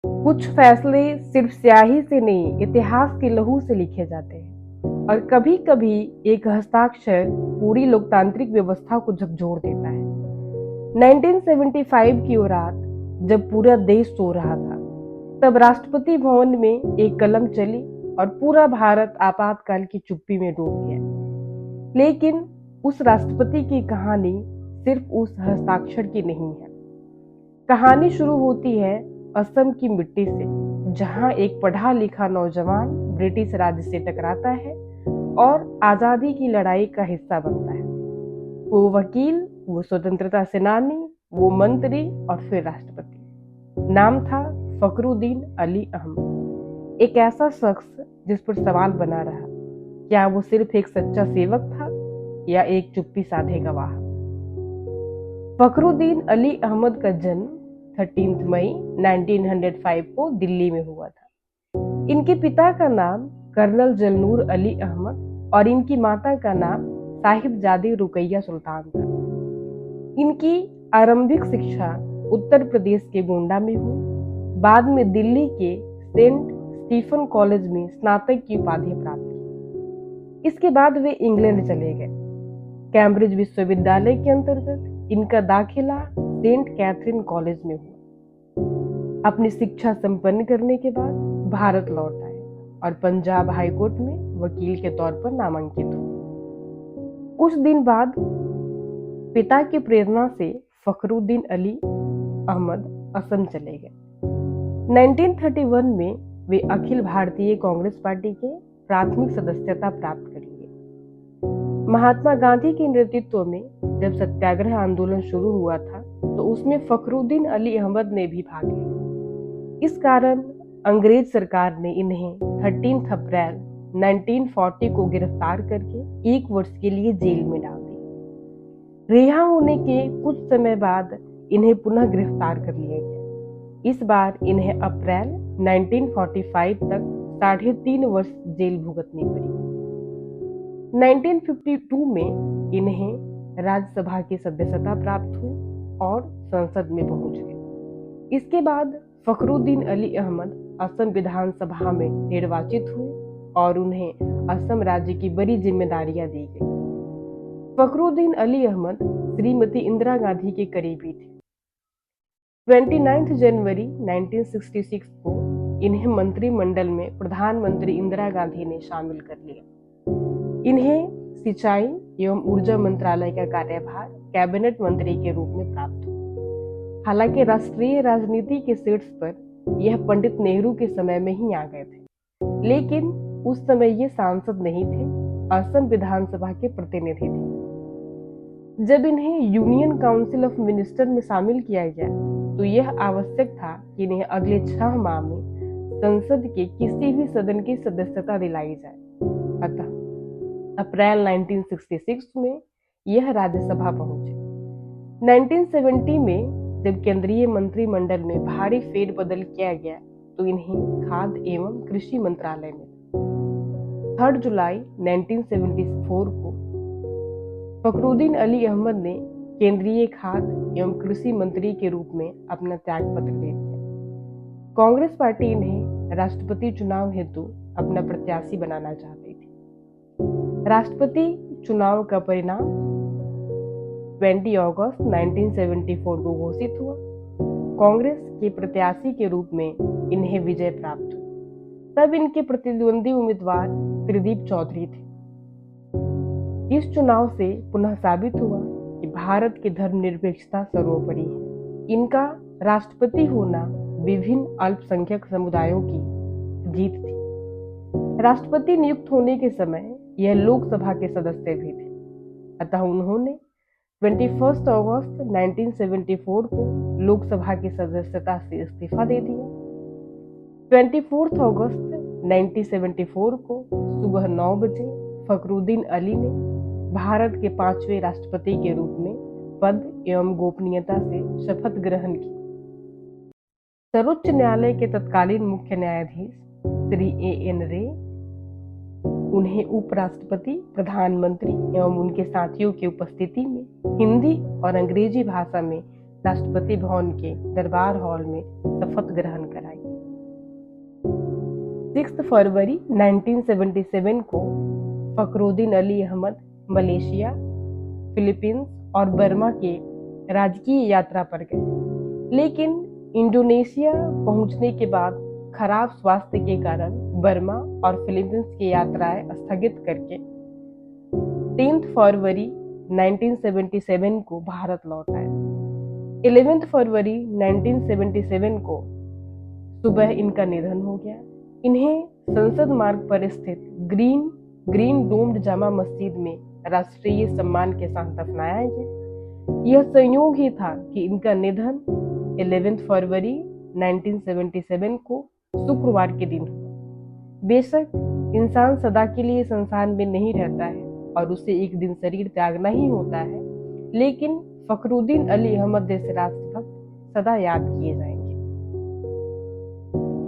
कुछ फैसले सिर्फ स्याही से नहीं, इतिहास के लहू से लिखे जाते हैं और कभी कभी एक हस्ताक्षर पूरी लोकतांत्रिक व्यवस्था को झकझोर देता है। 1975 की वो रात, जब पूरा देश सो रहा था, तब राष्ट्रपति भवन में एक कलम चली और पूरा भारत आपातकाल की चुप्पी में डूब गया। लेकिन उस राष्ट्रपति की कहानी सिर्फ उस हस्ताक्षर की नहीं है। कहानी शुरू होती है असम की मिट्टी से, जहां एक पढ़ा लिखा नौजवान ब्रिटिश राज से टकराता है और आजादी की लड़ाई का हिस्सा बनता है। वो वकील, वो स्वतंत्रता सेनानी, वो मंत्री और फिर राष्ट्रपति। नाम था फखरुद्दीन अली अहमद। एक ऐसा शख्स जिस पर सवाल बना रहा, क्या वो सिर्फ एक सच्चा सेवक था या एक चुप्पी साधे गवाह। फखरुद्दीन अली अहमद का जन्म 13 मई 1905 को दिल्ली में हुआ था। इनके पिता का नाम कर्नल जलनूर अली अहमद और इनकी माता का नाम साहिबजादी रुकैया सुल्तान था। इनकी आरंभिक शिक्षा उत्तर प्रदेश के गोंडा में हुई। बाद में दिल्ली के सेंट स्टीफन कॉलेज में स्नातक की उपाधि प्राप्त की। इसके बाद वे इंग्लैंड चले गए। कैम्ब्रिज विश्वविद्यालय के अंतर्गत इनका दाखिला सेंट कैथरीन कॉलेज में हुआ। अपनी शिक्षा संपन्न करने के बाद भारत लौट आए और पंजाब हाईकोर्ट में वकील के तौर पर नामांकित हुए। कुछ दिन बाद पिता की प्रेरणा से फखरुद्दीन अली अहमद असम चले गए। 1931 में वे अखिल भारतीय कांग्रेस पार्टी के प्राथमिक सदस्यता प्राप्त कर लिए। महात्मा गांधी के नेतृत्व में जब सत्याग्रह आंदोलन शुरू हुआ था, तो उसमें फखरुद्दीन अली अहमद ने भी भाग लिया। इस कारण अंग्रेज सरकार ने इन्हें 13 अप्रैल 1940 को गिरफ्तार करके 1 वर्ष के लिए जेल में डाल दिया। रिहा होने के कुछ समय बाद इन्हें पुनः गिरफ्तार कर लिया गया। इस बार इन्हें अप्रैल 1945 तक 3.5 वर्ष जेल भुगतनी पड़ी। 1952 में इन्हें राज्यसभा की सदस्यता प्राप्त हुई और संसद में पहुंच गए। इसके बाद फखरुद्दीन अली अहमद असम विधानसभा में निर्वाचित हुए और उन्हें असम राज्य की बड़ी जिम्मेदारियां दी गई। फखरुद्दीन अली अहमद श्रीमती इंदिरा गांधी के करीबी थे। 29 जनवरी 1966 को इन्हें मंत्रिमंडल में प्रधानमंत्री इंदिरा गांधी ने शामिल कर लिया। इन्हें सिंचाई एवं ऊर्जा मंत्रालय का कार्यभार कैबिनेट मंत्री के रूप में प्राप्त हुआ। हालांकि राष्ट्रीय राजनीति के शीर्ष पर यह पंडित नेहरू के समय में ही आ गए थे, लेकिन उस समय ये सांसद नहीं थे, असम विधानसभा के प्रतिनिधि थे। जब इन्हें यूनियन काउंसिल ऑफ मिनिस्टर में शामिल किया गया, तो यह आवश्यक था कि इन्हें अगले 6 माह में संसद के किसी भी सदन की सदस्यता दिलाई जाए। अतः अप्रैल 1966 में यह राज्यसभा पहुंचे। 1970 में जब केंद्रीय मंत्रिमंडल में भारी फेरबदल किया गया, तो इन्हें खाद्य एवं कृषि मंत्रालय में 3 जुलाई 1974 को फखरुद्दीन अली अहमद ने केंद्रीय खाद्य एवं कृषि मंत्री के रूप में अपना त्यागपत्र दे दिया। कांग्रेस पार्टी इन्हें राष्ट्रपति चुनाव हेतु अपना प्रत्याशी बनाना चाहती थी। राष्ट्रपति चुनाव का परिणाम 20 अगस्त 1974 को घोषित हुआ। कांग्रेस के प्रत्याशी के रूप में इन्हें विजय प्राप्त हुई। तब इनके प्रतिद्वंदी उम्मीदवार त्रिदीप चौधरी थे। इस चुनाव से पुनः साबित हुआ कि भारत की धर्मनिरपेक्षता सर्वोपरि है। इनका राष्ट्रपति होना विभिन्न अल्पसंख्यक समुदायों की जीत थी। राष्ट्रपति नियुक्त होने के समय यह लोकसभा के सदस्य भी थे, अतः उन्होंने 21 अगस्त 1974 को लोकसभा की सदस्यता से इस्तीफा दे दिया। 24 अगस्त 1974 को सुबह 9 बजे फखरुद्दीन अली ने भारत के 5वें राष्ट्रपति के रूप में पद एवं गोपनीयता से शपथ ग्रहण की। सर्वोच्च न्यायालय के तत्कालीन मुख्य न्यायाधीश श्री A.N. रे उन्हें उपराष्ट्रपति, प्रधानमंत्री एवं उनके साथियों की उपस्थिति में हिंदी और अंग्रेजी भाषा में राष्ट्रपति भवन के दरबार हॉल में शपथ ग्रहण कराई। 6 फरवरी 1977 को फखरुद्दीन अली अहमद मलेशिया, फिलीपींस और बर्मा के राजकीय यात्रा पर गए, लेकिन इंडोनेशिया पहुंचने के बाद खराब स्वास्थ्य के कारण बर्मा और फिलीपींस की यात्राएं स्थगित करके 10 फरवरी 1977 को भारत लौट आए। 11 फरवरी 1977 को सुबह इनका निधन हो गया। इन्हें संसद मार्ग पर स्थित ग्रीन डोम्ड जामा मस्जिद में राष्ट्रीय सम्मान के साथ दफनाया गया। यह संयोग ही था कि इनका निधन 11 फरवरी 1977 को शुक्रवार के दिन हुआ। बेशक इंसान सदा के लिए संसार में नहीं रहता है और उसे एक दिन शरीर त्यागना ही होता है, लेकिन फखरुद्दीन अली अहमद जैसे राष्ट्रभक्त सदा याद किए जाएंगे।